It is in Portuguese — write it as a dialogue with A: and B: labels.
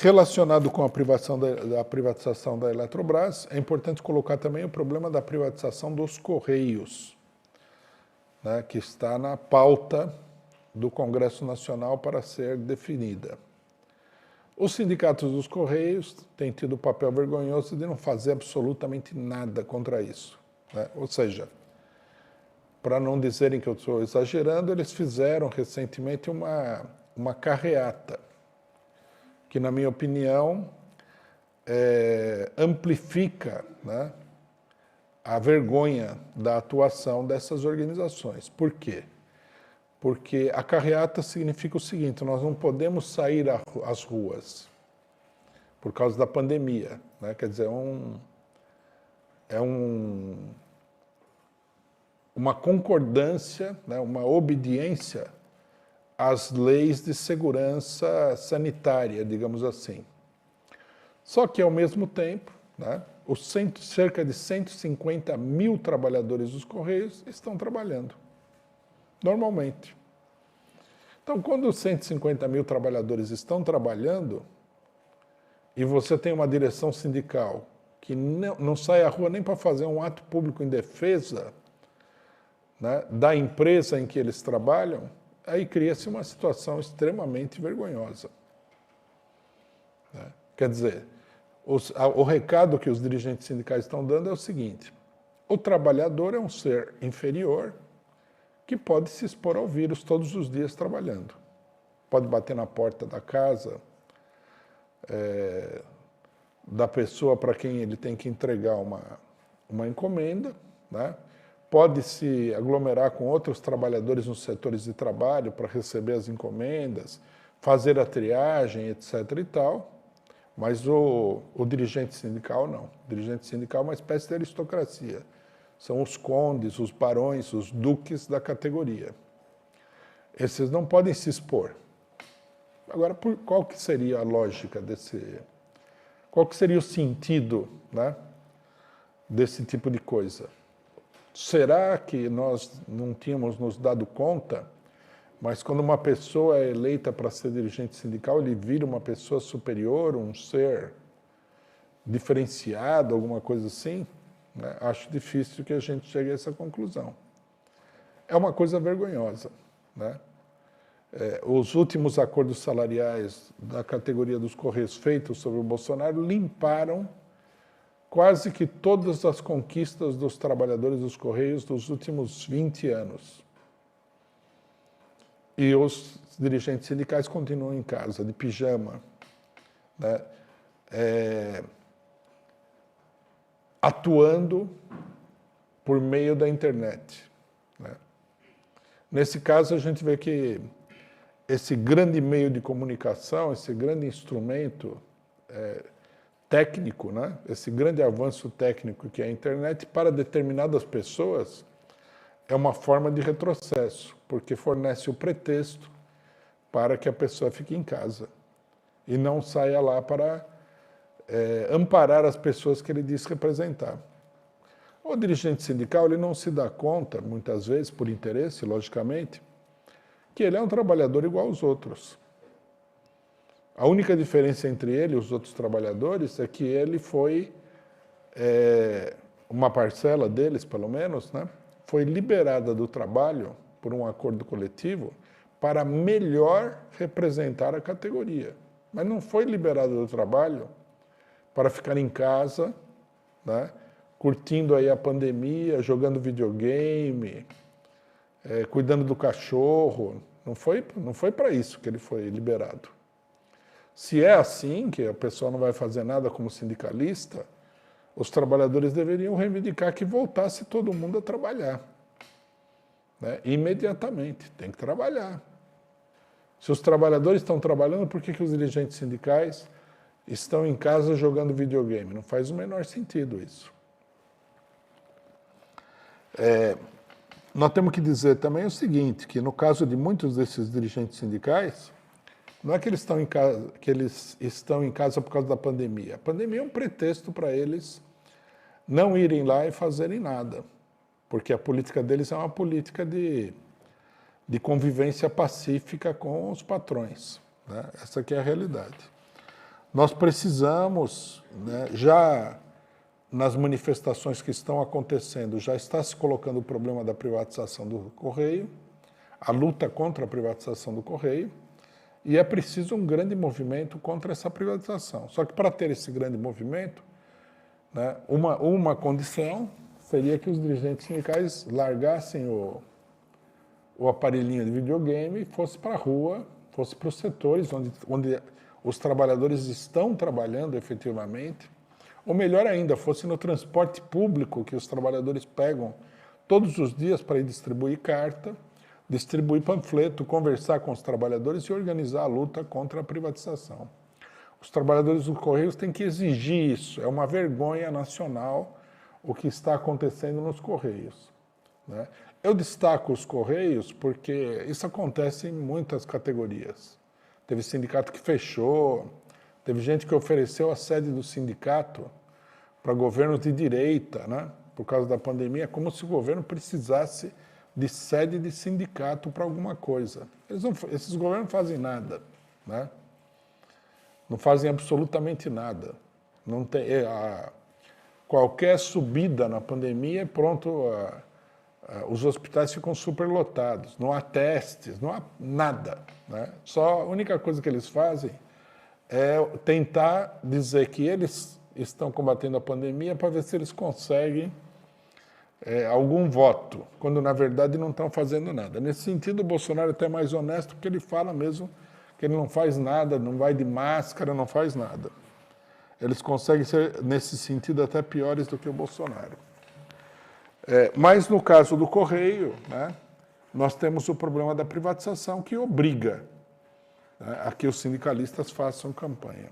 A: Relacionado com a privatização da Eletrobras, é importante colocar também o problema da privatização dos Correios, né, que está na pauta do Congresso Nacional para ser definida. Os sindicatos dos Correios têm tido o papel vergonhoso de não fazer absolutamente nada contra isso, né? Ou seja, para não dizerem que eu estou exagerando, eles fizeram recentemente uma carreata, que, na minha opinião, amplifica, né, a vergonha da atuação dessas organizações. Por quê? Porque a carreata significa o seguinte: nós não podemos sair às ruas por causa da pandemia, né? Quer dizer, uma concordância, né, uma obediência às leis de segurança sanitária, digamos assim. Só que, ao mesmo tempo, né, cerca de 150 mil trabalhadores dos Correios estão trabalhando, normalmente. Então, quando os 150 mil trabalhadores estão trabalhando e você tem uma direção sindical que não sai à rua nem para fazer um ato público em defesa, né, da empresa em que eles trabalham, aí cria-se uma situação extremamente vergonhosa, né? Quer dizer, o recado que os dirigentes sindicais estão dando é o seguinte: o trabalhador é um ser inferior que pode se expor ao vírus todos os dias trabalhando. Pode bater na porta da casa da pessoa para quem ele tem que entregar uma encomenda, né? Pode se aglomerar com outros trabalhadores nos setores de trabalho para receber as encomendas, fazer a triagem, etc. e tal, mas o dirigente sindical não. O dirigente sindical é uma espécie de aristocracia. São os condes, os barões, os duques da categoria. Esses não podem se expor. Agora, qual que seria a lógica desse... Qual que seria o sentido, né, desse tipo de coisa? Será que nós não tínhamos nos dado conta, mas quando uma pessoa é eleita para ser dirigente sindical, ele vira uma pessoa superior, um ser diferenciado, alguma coisa assim? Né? Acho difícil que a gente chegue a essa conclusão. É uma coisa vergonhosa, né? Os últimos acordos salariais da categoria dos Correios feitos sobre o Bolsonaro limparam quase que todas as conquistas dos trabalhadores dos Correios dos últimos 20 anos. E os dirigentes sindicais continuam em casa, de pijama, né, atuando por meio da internet, né. Nesse caso, a gente vê que esse grande meio de comunicação, esse grande instrumento técnico, né? Esse grande avanço técnico que é a internet, para determinadas pessoas, é uma forma de retrocesso, porque fornece o pretexto para que a pessoa fique em casa e não saia lá para amparar as pessoas que ele diz representar. O dirigente sindical, ele não se dá conta, muitas vezes, por interesse, logicamente, que ele é um trabalhador igual aos outros. A única diferença entre ele e os outros trabalhadores é que ele foi, uma parcela deles, pelo menos, né, foi liberada do trabalho por um acordo coletivo para melhor representar a categoria. Mas não foi liberada do trabalho para ficar em casa, né, curtindo aí a pandemia, jogando videogame, cuidando do cachorro. Não foi para isso que ele foi liberado. Se é assim, que a pessoa não vai fazer nada como sindicalista, os trabalhadores deveriam reivindicar que voltasse todo mundo a trabalhar, né? Imediatamente, tem que trabalhar. Se os trabalhadores estão trabalhando, por que os dirigentes sindicais estão em casa jogando videogame? Não faz o menor sentido isso. Nós temos que dizer também o seguinte, que no caso de muitos desses dirigentes sindicais, não é que eles estão em casa por causa da pandemia. A pandemia é um pretexto para eles não irem lá e fazerem nada, porque a política deles é uma política de convivência pacífica com os patrões, né? Essa aqui é a realidade. Nós precisamos, né, já nas manifestações que estão acontecendo, já está se colocando o problema da privatização do Correio, a luta contra a privatização do Correio, e é preciso um grande movimento contra essa privatização. Só que para ter esse grande movimento, né, uma condição seria que os dirigentes sindicais largassem o aparelhinho de videogame e fosse para a rua, fosse para os setores onde os trabalhadores estão trabalhando efetivamente, ou melhor ainda, fosse no transporte público que os trabalhadores pegam todos os dias para ir distribuir carta, distribuir panfleto, conversar com os trabalhadores e organizar a luta contra a privatização. Os trabalhadores dos Correios têm que exigir isso, é uma vergonha nacional o que está acontecendo nos Correios, né? Eu destaco os Correios porque isso acontece em muitas categorias. Teve sindicato que fechou, teve gente que ofereceu a sede do sindicato para governos de direita, né? Por causa da pandemia, como se o governo precisasse de sede de sindicato para alguma coisa. Esses governos não fazem nada, né? Não fazem absolutamente nada. Não tem, qualquer subida na pandemia, pronto, os hospitais ficam superlotados, não há testes, não há nada, né? Só a única coisa que eles fazem é tentar dizer que eles estão combatendo a pandemia para ver se eles conseguem algum voto, quando na verdade não estão fazendo nada. Nesse sentido, o Bolsonaro é até mais honesto, porque ele fala mesmo que ele não faz nada, não vai de máscara, não faz nada. Eles conseguem ser, nesse sentido, até piores do que o Bolsonaro. Mas no caso do Correio, né, nós temos o problema da privatização que obriga, né, a que os sindicalistas façam campanha.